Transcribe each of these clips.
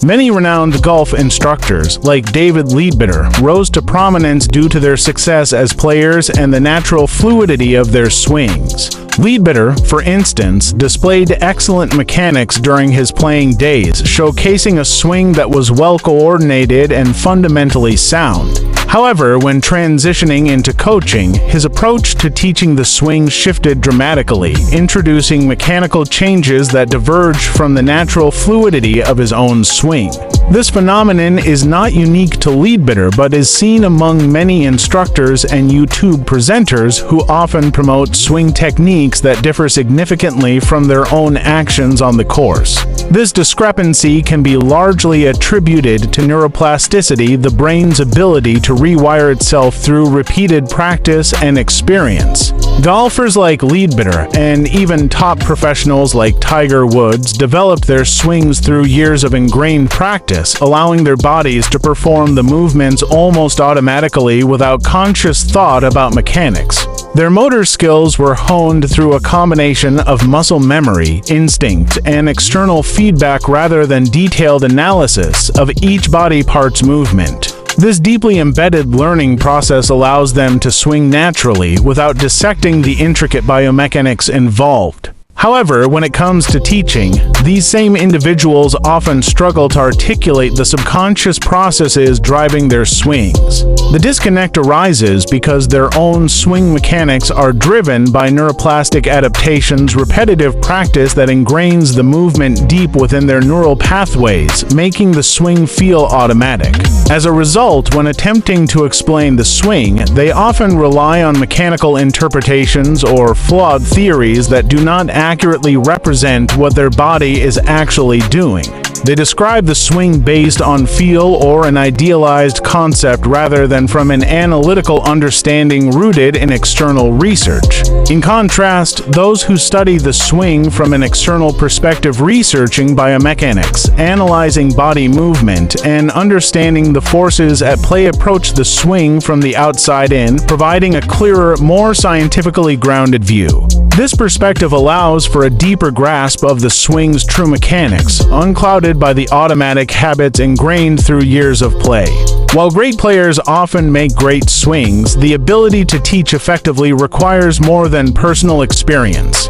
Many renowned golf instructors, like David Leadbitter, rose to prominence due to their success as players and the natural fluidity of their swings. Leadbitter, for instance, displayed excellent mechanics during his playing days, showcasing a swing that was well-coordinated and fundamentally sound. However, when transitioning into coaching, his approach to teaching the swing shifted dramatically, introducing mechanical changes that diverged from the natural fluidity of his own swing. This phenomenon is not unique to Leadbitter, but is seen among many instructors and YouTube presenters who often promote swing techniques that differ significantly from their own actions on the course. This discrepancy can be largely attributed to neuroplasticity, the brain's ability to rewire itself through repeated practice and experience. Golfers like Leadbitter and even top professionals like Tiger Woods developed their swings through years of ingrained practice, allowing their bodies to perform the movements almost automatically without conscious thought about mechanics. Their motor skills were honed through a combination of muscle memory, instinct, and external feedback rather than detailed analysis of each body part's movement. This deeply embedded learning process allows them to swing naturally without dissecting the intricate biomechanics involved. However, when it comes to teaching, these same individuals often struggle to articulate the subconscious processes driving their swings. The disconnect arises because their own swing mechanics are driven by neuroplastic adaptations, repetitive practice that ingrains the movement deep within their neural pathways, making the swing feel automatic. As a result, when attempting to explain the swing, they often rely on mechanical interpretations or flawed theories that do not accurately represent what their body is actually doing. They describe the swing based on feel or an idealized concept rather than from an analytical understanding rooted in external research. In contrast, those who study the swing from an external perspective, researching biomechanics, analyzing body movement, and understanding the forces at play, approach the swing from the outside in, providing a clearer, more scientifically grounded view. This perspective allows for a deeper grasp of the swing's true mechanics, unclouded by the automatic habits ingrained through years of play. While great players often make great swings, the ability to teach effectively requires more than personal experience.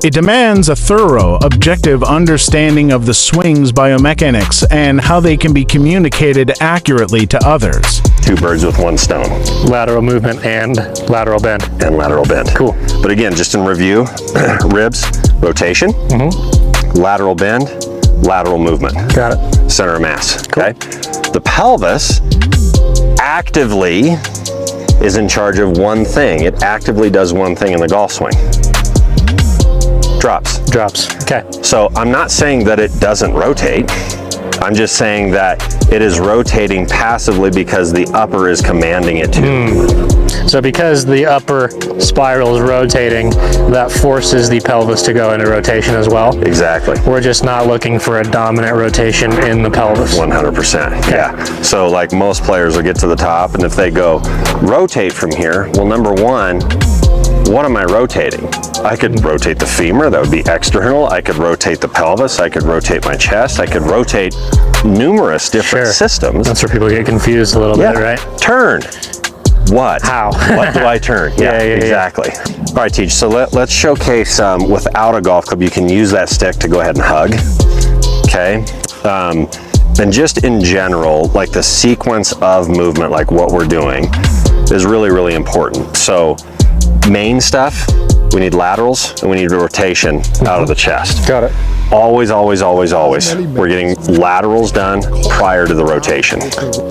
It demands a thorough, objective understanding of the swing's biomechanics and how they can be communicated accurately to others. Two birds with one stone. Lateral movement and lateral bend. And lateral bend. Cool. But again, just in review, ribs, rotation, lateral bend, lateral movement. Got it. Center of mass, Cool. okay? The pelvis actively is in charge of one thing. It actively does one thing in the golf swing. Drops. Drops. Okay. So I'm not saying that it doesn't rotate. I'm just saying that it is rotating passively because the upper is commanding it to. So because the upper spiral is rotating, that forces the pelvis to go into rotation as well? Exactly. We're just not looking for a dominant rotation in the pelvis. 100%. Okay. Yeah. So like most players will get to the top, and if they go rotate from here, well, number one, what am I rotating? I could rotate the femur, that would be external. I could rotate the pelvis. I could rotate my chest. I could rotate numerous different systems. That's where people get confused a little bit, right? Turn. What? How? What do I turn? Yeah, exactly. All right, Teach, so let's showcase without a golf club, you can use that stick to go ahead and hug, okay? And just in general, like the sequence of movement, like what we're doing, is really, really important. So main stuff, we need laterals and we need rotation out of the chest. Got it. Always, always, always, always. We're getting laterals done prior to the rotation.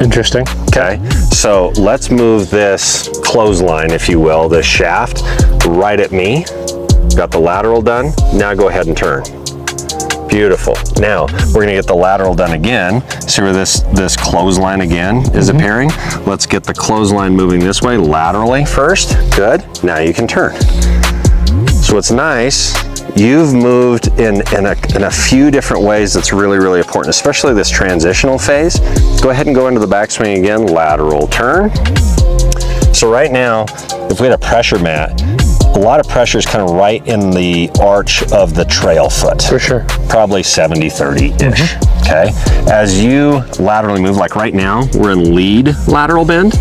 Interesting. Okay, so let's move this clothesline, if you will, this shaft, right at me. Got the lateral done. Now go ahead and turn. Beautiful. Now we're gonna get the lateral done again. See where this clothesline again is appearing? Let's get the clothesline moving this way laterally first. Good. Now you can turn. So what's nice, you've moved in a few different ways that's really, really important, especially this transitional phase. Go ahead and go into the backswing again, lateral turn. So right now, if we had a pressure mat, a lot of pressure is kind of right in the arch of the trail foot. For sure. Probably 70-30-ish. Okay. As you laterally move, like right now, we're in lead lateral bend.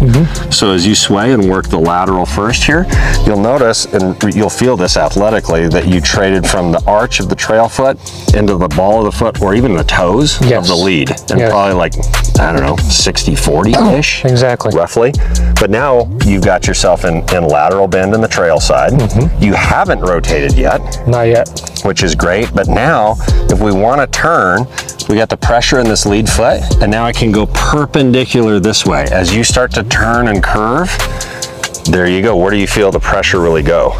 So as you sway and work the lateral first here, you'll notice, and you'll feel this athletically, that you traded from the arch of the trail foot into the ball of the foot, or even the toes of the lead. And probably like, I don't know, 60-40-ish. Exactly. Roughly. But now you've got yourself in lateral bend in the trail side. You haven't rotated yet. Not yet. Which is great. But now, if we want to turn, we got the pressure in this lead foot, and now I can go perpendicular this way. As you start to turn and curve, there you go. Where do you feel the pressure really go?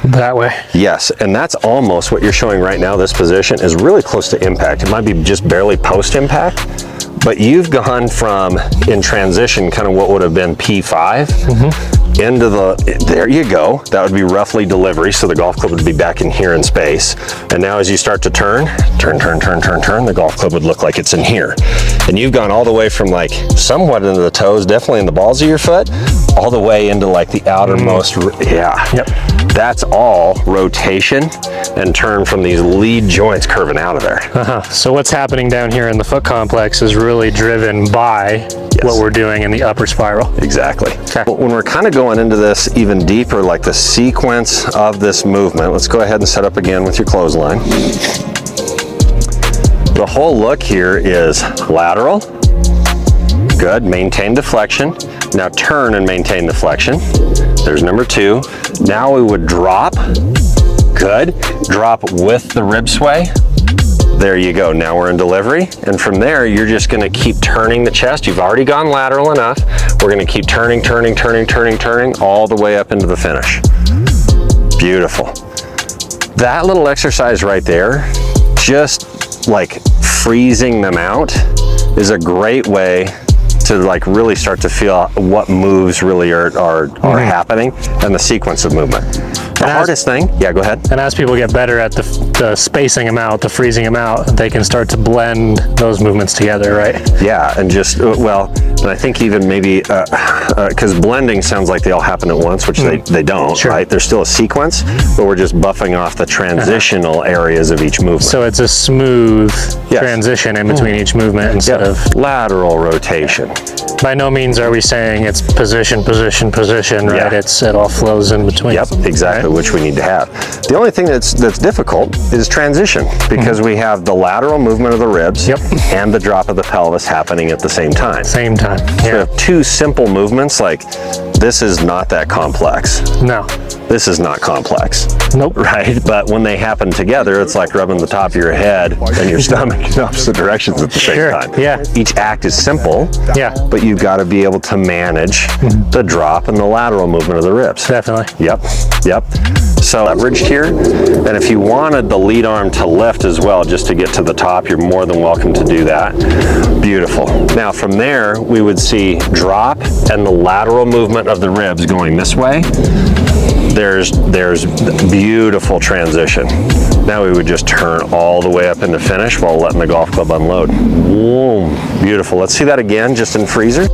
That way. Yes, and that's almost what you're showing right now. This position is really close to impact. It might be just barely post-impact, but you've gone from, in transition, kind of what would have been P5 into the, there you go. That would be roughly delivery, so the golf club would be back in here in space. And now as you start to turn, the golf club would look like it's in here. And you've gone all the way from like somewhat into the toes, definitely in the balls of your foot, all the way into like the outermost, Yep. That's all rotation and turn from these lead joints curving out of there. So what's happening down here in the foot complex is really driven by what we're doing in the upper spiral. Exactly. Okay. When we're kind of going into this even deeper, like the sequence of this movement, let's go ahead and set up again with your clothesline. The whole look here is lateral. Good, maintain deflection. Now turn and maintain deflection. There's number 2. Now we would drop. Good. Drop with the rib sway. There you go. Now we're in delivery. And from there, you're just going to keep turning the chest. You've already gone lateral enough. We're going to keep turning all the way up into the finish. Beautiful. That little exercise right there, just like freezing them out, is a great way to like really start to feel what moves really are happening and the sequence of movement. The hardest thing, yeah, go ahead. And as people get better at the spacing them out, the freezing them out, they can start to blend those movements together, right? Yeah, and just, well, and I think even maybe, because blending sounds like they all happen at once, which they don't, right? There's still a sequence, but we're just buffing off the transitional areas of each movement. So it's a smooth transition in between each movement instead of lateral rotation. By no means are we saying it's position, right? It all flows in between. Yep, exactly, which we need to have. The only thing that's difficult is transition, because we have the lateral movement of the ribs and the drop of the pelvis happening at the same time. Same time. So we have 2 simple movements. Like, this is not that complex. No. This is not complex. Nope. Right? But when they happen together, it's like rubbing the top of your head and your stomach in opposite directions at the same time. Yeah. Each act is simple. Yeah. But you've got to be able to manage the drop and the lateral movement of the ribs. Definitely. Yep. So leveraged here. And if you wanted the lead arm to lift as well, just to get to the top, you're more than welcome to do that. Beautiful. Now from there, we would see drop and the lateral movement of the ribs going this way. There's beautiful transition. Now we would just turn all the way up into finish while letting the golf club unload. Boom. Beautiful. Let's see that again, just in freezer.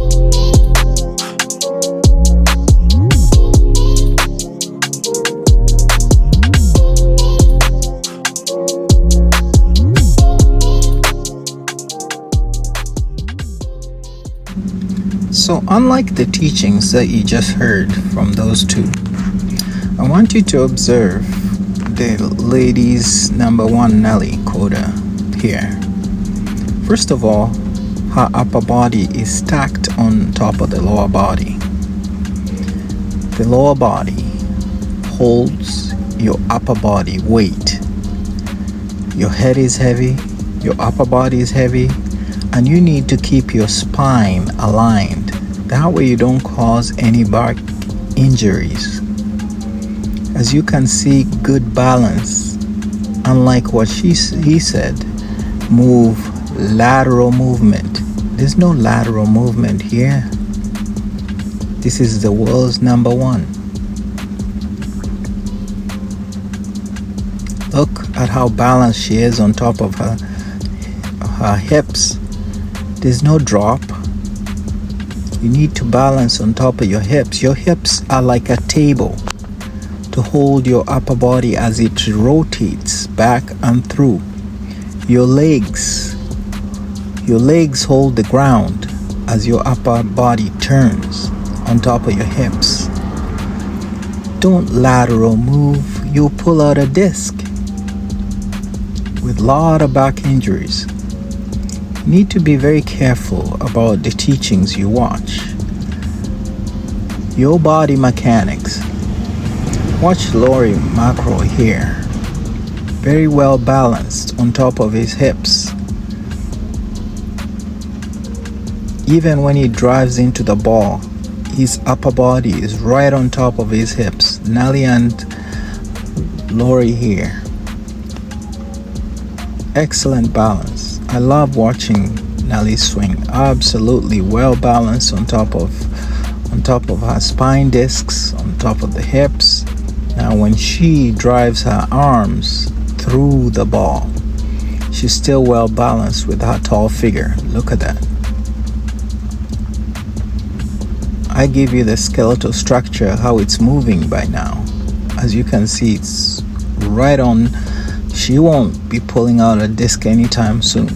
So unlike the teachings that you just heard from those two, I want you to observe the lady's number 1 Nelly Coda here. First of all, her upper body is stacked on top of the lower body. The lower body holds your upper body weight. Your head is heavy, your upper body is heavy, and you need to keep your spine aligned. That way you don't cause any back injuries. As you can see, good balance. Unlike what he said, lateral movement. There's no lateral movement here. This is the world's number 1. Look at how balanced she is on top of her hips. There's no drop. You need to balance on top of your hips. Your hips are like a table. to hold your upper body as it rotates back and through. Your legs hold the ground as your upper body turns on top of your hips. Don't lateral move, you'll pull out a disc with a lot of back injuries. You need to be very careful about the teachings you watch. Your body mechanics. Watch Laurie McIlroy here. Very well balanced on top of his hips. Even when he drives into the ball, his upper body is right on top of his hips. Nelly and Laurie here. Excellent balance. I love watching Nelly swing. Absolutely well balanced on top of her spine discs, on top of the hips. Now when she drives her arms through the ball, she's still well balanced with her tall figure. Look at that. I give you the skeletal structure, how it's moving by now. As you can see, it's right on. She won't be pulling out a disc anytime soon.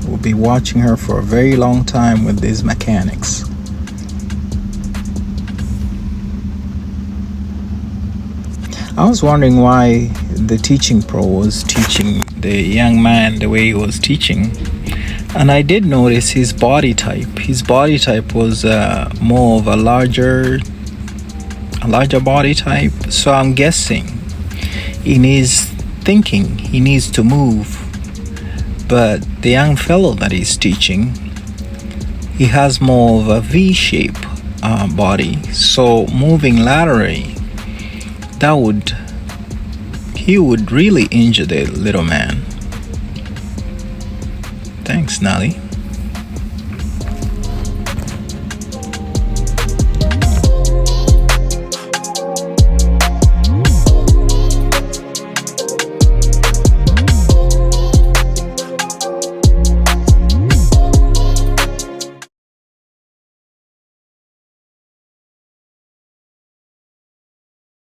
We'll be watching her for a very long time with these mechanics. I was wondering why the teaching pro was teaching the young man the way he was teaching. And I did notice his body type. His body type was more of a larger body type. So I'm guessing in his thinking, he needs to move. But the young fellow that he's teaching, he has more of a V-shape body. So moving laterally, he would really injure the little man. Thanks, Nelly.